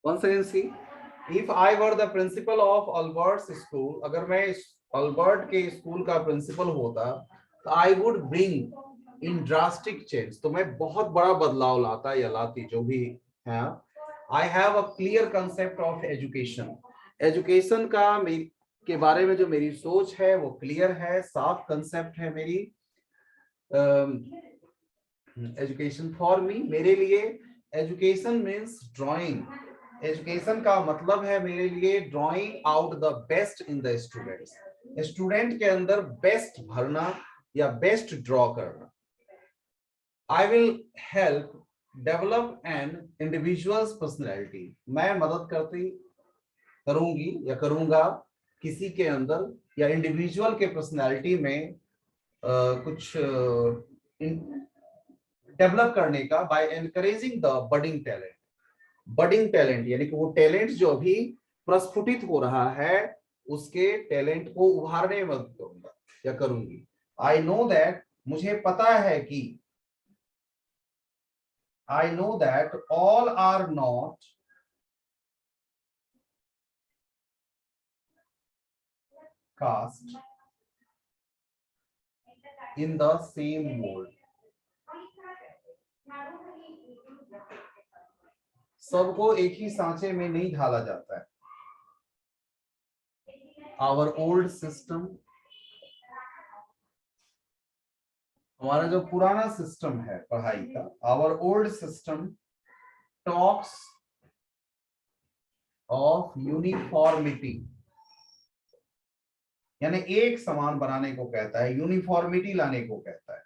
once again see, if I were the principal of Albert's school, अगर मैं Albert के school का principal होता, तो I would bring in drastic change, तो मैं बहुत बड़ा बदलाव लाता या लाती, जो भी है. I have a clear concept of education. Education का के बारे में जो मेरी सोच है वो क्लियर है, साफ कंसेप्ट है मेरी. एजुकेशन फॉर मी, मेरे लिए एजुकेशन मीन्स ड्राइंग. एजुकेशन का मतलब है मेरे लिए drawing out the best in the students. Student के अंदर बेस्ट भरना या बेस्ट ड्रॉ करना. I will help develop an individuals personality, मैं मदद करूंगी या करूंगा किसी के अंदर या इंडिविजुअल के पर्सनैलिटी में कुछ डेवलप करने का, by encouraging the budding talent. Budding talent यानी कि वो टैलेंट जो अभी प्रस्फुटित हो रहा है, उसके टैलेंट को उभारने में मदद करूंगा या करूंगी. आई नो दैट, मुझे पता है कि, I know that all are not cast in the same mold. सबको एक ही सांचे में नहीं ढाला जाता है. Our old system, हमारा जो पुराना सिस्टम है पढ़ाई का, our old system talks of uniformity, यानी एक समान बनाने को कहता है, यूनिफॉर्मिटी लाने को कहता है.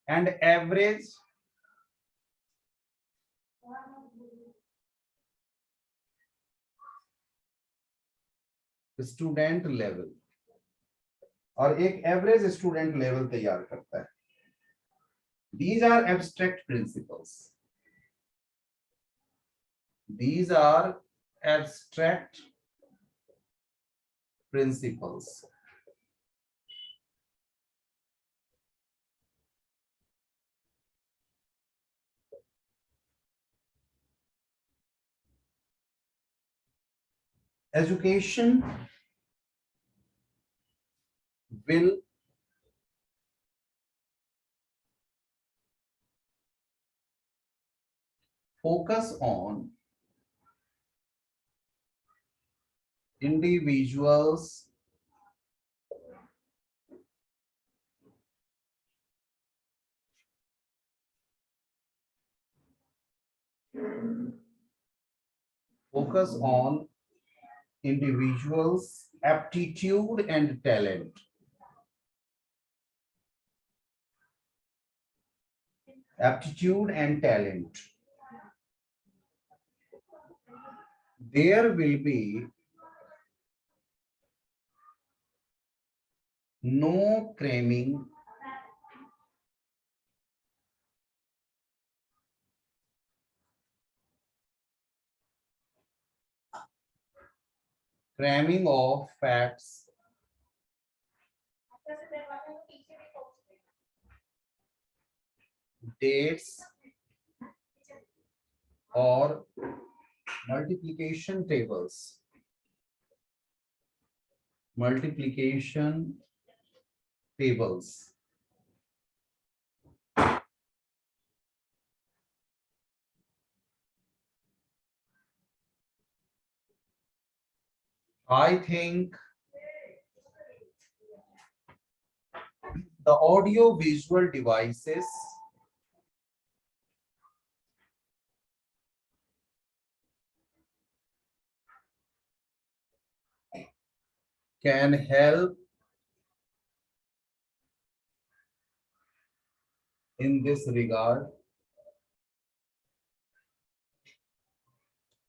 एंड एवरेज स्टूडेंट लेवल, और एक एवरेज स्टूडेंट लेवल तैयार करता है. These are abstract principles. These are abstract principles. Education will focus on individuals' aptitude and talent. Aptitude and talent. There will be no cramming of facts, dates, or multiplication tables. Multiplication tables. I think the audio visual devices can help in this regard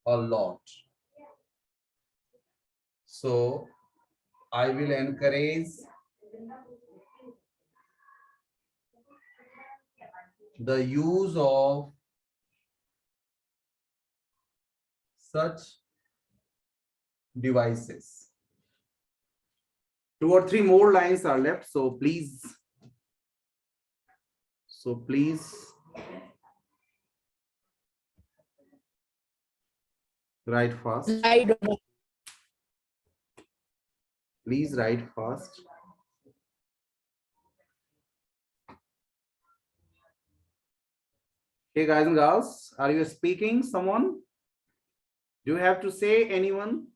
a lot. So I will encourage the use of such devices. 2 or 3 more lines are left, so please Write fast. I don't know. Please write fast. Hey guys and girls, are you speaking? Someone? Do you have to say anyone?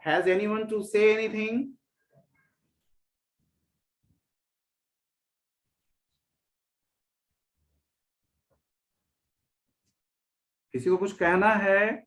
Has anyone to say anything? किसी को कुछ कहना है?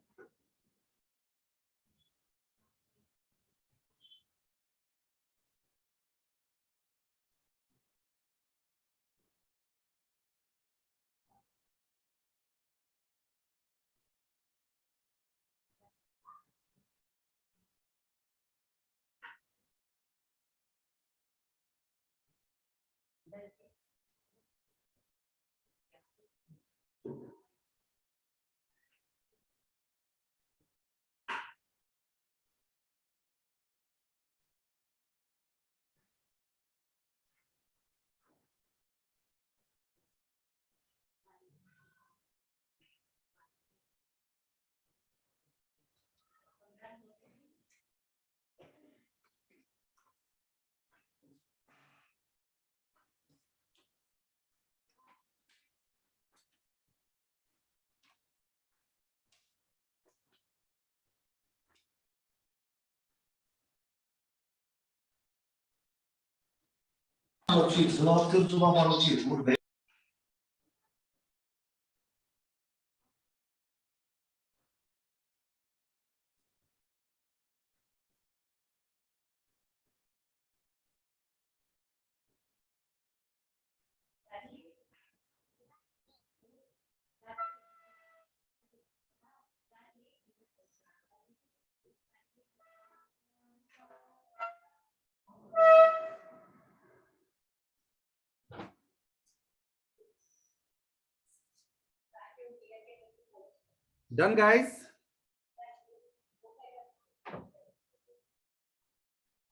Done, guys?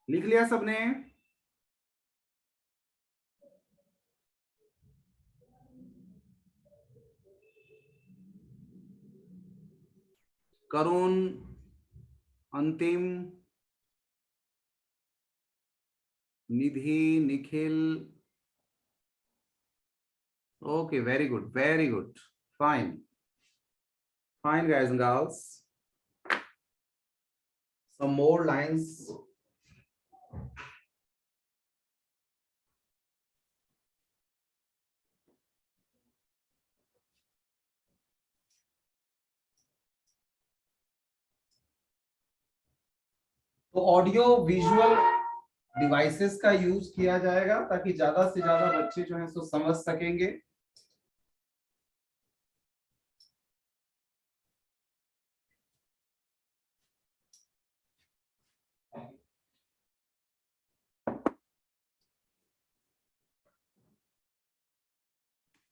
लिख लिया सबने? करुण, अंतिम, निधि, Nikhil. Okay, very good, very good. Fine. Fine, guys and girls. Some more lines. तो ऑडियो विजुअल डिवाइसेस का यूज किया जाएगा ताकि ज्यादा से ज्यादा बच्चे जो है सो समझ सकेंगे.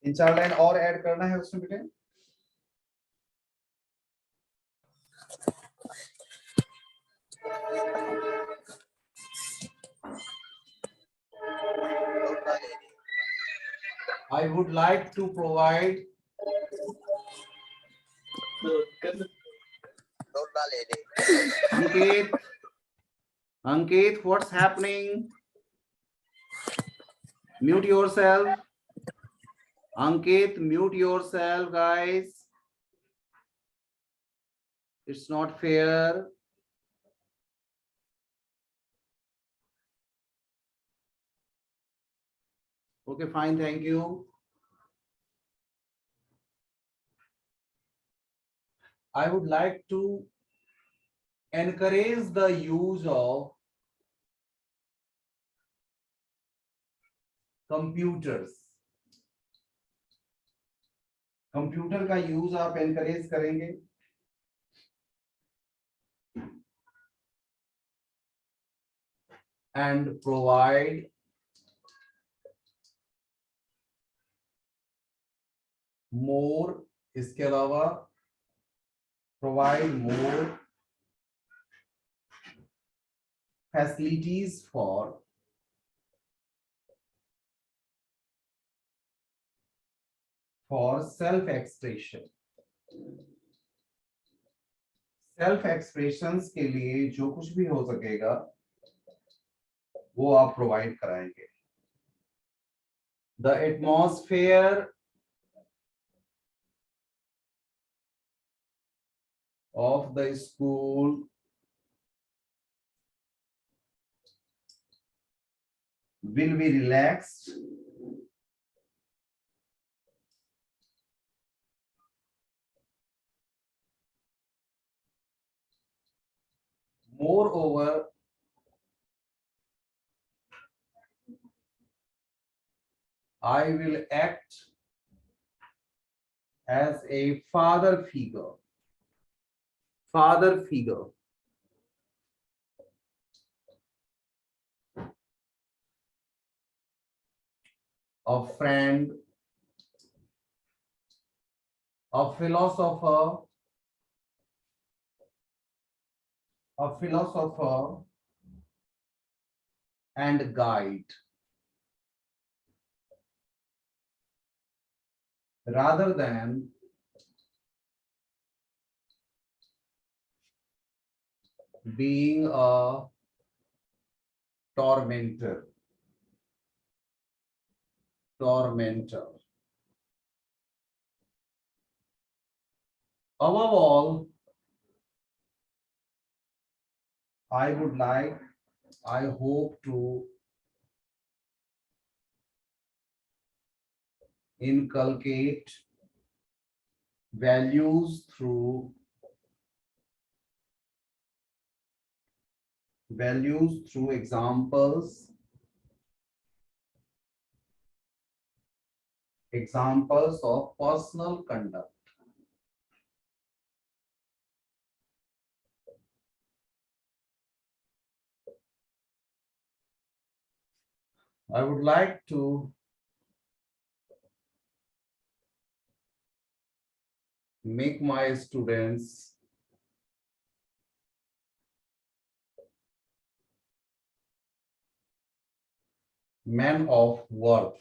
इन 4 लाइन और ऐड करना है उसमें बेटे. I would like to provide. Ankit, what's happening? Mute yourself. Ankit, mute yourself, guys. It's not fair. Okay, fine, thank you. I would like to encourage the use of computers. Computer का use आप encourage करेंगे. And provide more. इसके अलावा provide more facilities for self-expression. Self expressions के लिए जो कुछ भी हो सकेगा वो आप प्रोवाइड कराएंगे। The atmosphere of the school will be relaxed moreover I will act as a father figure a friend, a philosopher, and guide, rather than being a tormentor. Above all, I hope to inculcate values through examples of personal conduct. I would like to make my students men of worth.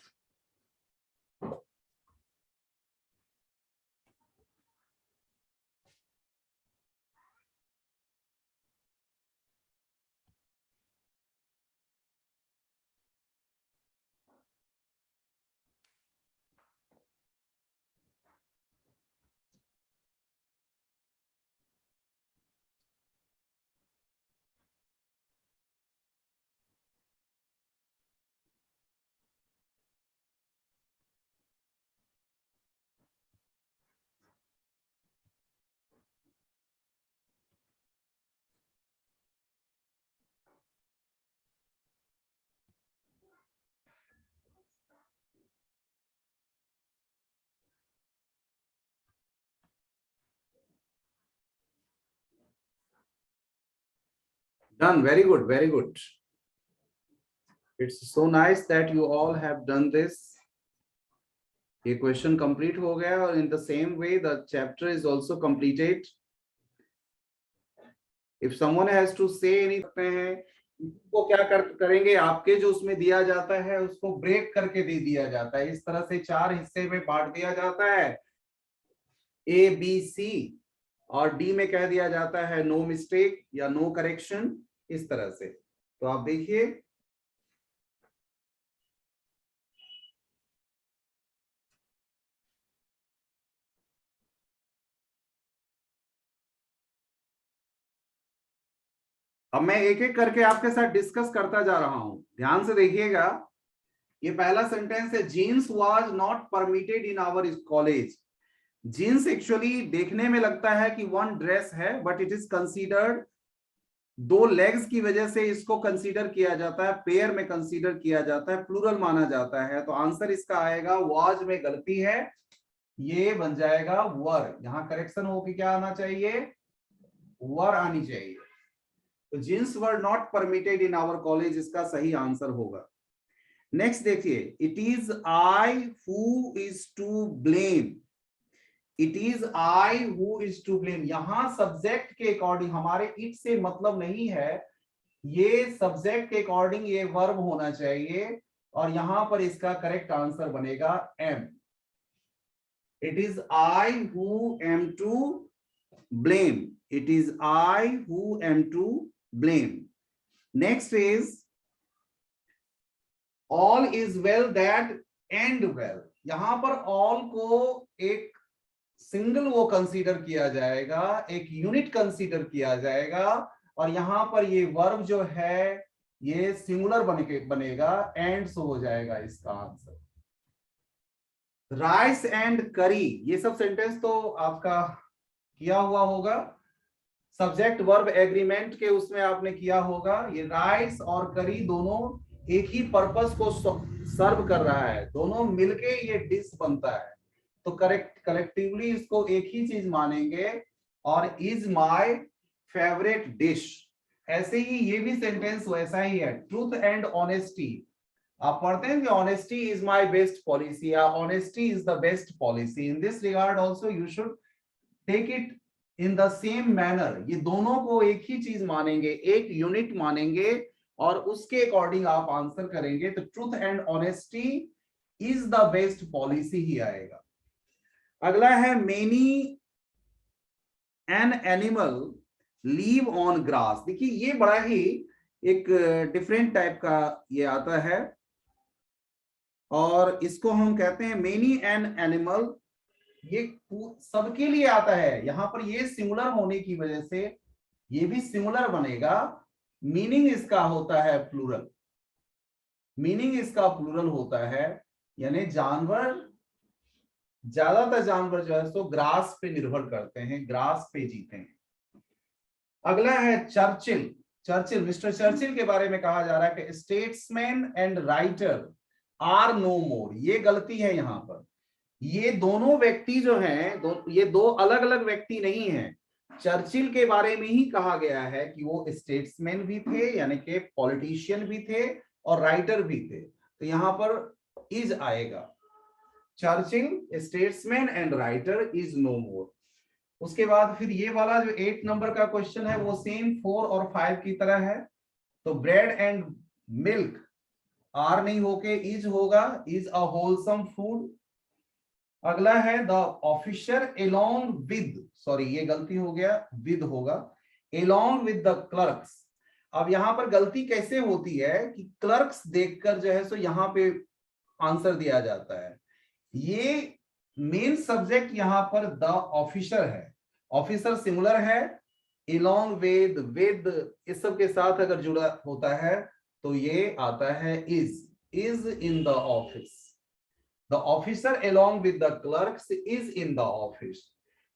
Done. Very good. Very good. It's so nice that you all have done this. ये question complete हो गया और in the same way the chapter is also completed. If someone has to say anything हैं इसको क्या करेंगे, आपके जो उसमें दिया जाता है उसको ब्रेक करके दे दिया जाता है। इस तरह से 4 हिस्से में बांट दिया जाता है, A, B, C, और D में कह दिया जाता है नो मिस्टेक या नो करेक्शन, इस तरह से। तो आप देखिए अब मैं एक एक करके आपके साथ डिस्कस करता जा रहा हूं, ध्यान से देखिएगा। ये पहला सेंटेंस है, jeans was not permitted in our college. Jeans actually देखने में लगता है कि वन ड्रेस है, but it is considered, 2 legs की वजह से इसको कंसीडर किया जाता है, पेयर में कंसीडर किया जाता है, प्लूरल माना जाता है। तो आंसर इसका आएगा, वाज में गलती है, ये बन जाएगा वर। यहां करेक्शन हो कि क्या आना चाहिए, वर आनी चाहिए। तो jeans were not permitted in our college इसका सही आंसर होगा। नेक्स्ट देखिए, it is I who is to blame. It is I who is to blame, यहां सब्जेक्ट के अकॉर्डिंग, हमारे इट से मतलब नहीं है, ये सब्जेक्ट के अकॉर्डिंग ये वर्ब होना चाहिए, और यहां पर इसका करेक्ट आंसर बनेगा am. It is I who am to blame. It is I who am to blame. Next is all is well that end well. यहां पर all को एक सिंगल वो कंसीडर किया जाएगा, एक यूनिट कंसीडर किया जाएगा, और यहां पर ये वर्ब जो है ये सिंगुलर बनेगा, एंड्स हो जाएगा इसका आंसर। राइस एंड करी, ये सब सेंटेंस तो आपका किया हुआ होगा, सब्जेक्ट वर्ब एग्रीमेंट के उसमें आपने किया होगा। ये राइस और करी दोनों एक ही पर्पस को सर्व कर रहा है, दोनों मिलके ये डिश बनता है, तो करेक्ट कलेक्टिवली इसको एक ही चीज मानेंगे, और इज माय फेवरेट डिश। ऐसे ही ये भी सेंटेंस वैसा ही है, ट्रूथ एंड ऑनेस्टी। आप पढ़ते हैं कि honesty is my best policy या honesty is the best policy. In this regard also you should take it in the same manner. ये दोनों को एक ही चीज मानेंगे, एक यूनिट मानेंगे, और उसके अकॉर्डिंग आप आंसर करेंगे, तो truth and honesty is the best policy ही आएगा। अगला है many an animal live on grass. देखिए ये बड़ा ही एक डिफरेंट टाइप का ये आता है, और इसको हम कहते हैं मेनी एन एनिमल। ये सबके लिए आता है, यहां पर ये सिंगुलर होने की वजह से ये भी सिंगुलर बनेगा। मीनिंग इसका होता है प्लूरल, मीनिंग इसका प्लूरल होता है, यानी जानवर, ज्यादातर जानवर जो है सो ग्रास पे निर्भर करते हैं, ग्रास पे जीते हैं। अगला है चर्चिल। चर्चिल, मिस्टर चर्चिल के बारे में कहा जा रहा है कि statesman and writer are no more. ये गलती है यहां पर, ये दोनों व्यक्ति जो हैं, ये दो अलग अलग व्यक्ति नहीं हैं। चर्चिल के बारे में ही कहा गया है कि वो स्टेट्समैन भी थे, यानी कि पॉलिटिशियन भी थे, और राइटर भी थे, तो यहां पर इज आएगा। Churchill statesman and writer is no more. उसके बाद फिर ये वाला जो 8 नंबर का क्वेश्चन है वो सेम 4 और 5 की तरह है, तो ब्रेड एंड मिल्क आर नहीं होके इज होगा, इज अ होलसम फूड। अगला है the officer along with, sorry ये गलती हो गया, विद होगा, एलोंग विद द क्लर्क्स। अब यहां पर गलती कैसे होती है कि क्लर्क्स देखकर जो है सो यहां पे आंसर दिया जाता है। ये मेन सब्जेक्ट यहां पर द ऑफिसर है, ऑफिसर सिंगुलर है, एलोंग विद इस सब के साथ अगर जुड़ा होता है तो ये आता है is in the office. The officer along with the clerks is in the office.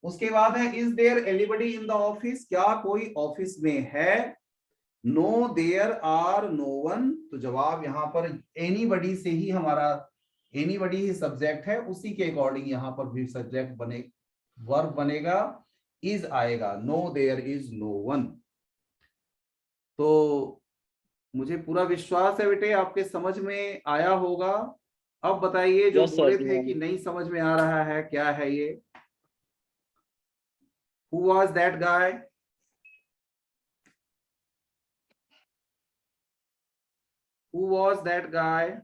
उसके बाद है is there anybody in the office, क्या कोई ऑफिस में है? No there are no one। तो जवाब यहाँ पर anybody से ही हमारा anybody ही सब्जेक्ट है, उसी के अकॉर्डिंग यहाँ पर भी सब्जेक्ट बने, वर्ब बनेगा, is आएगा, no there is no one। तो मुझे पूरा विश्वास है बेटे आपके समझ में आया होगा। अब बताइए जो बोले थे कि नहीं समझ में आ रहा है, क्या है ये? Who was that guy? Who was that guy?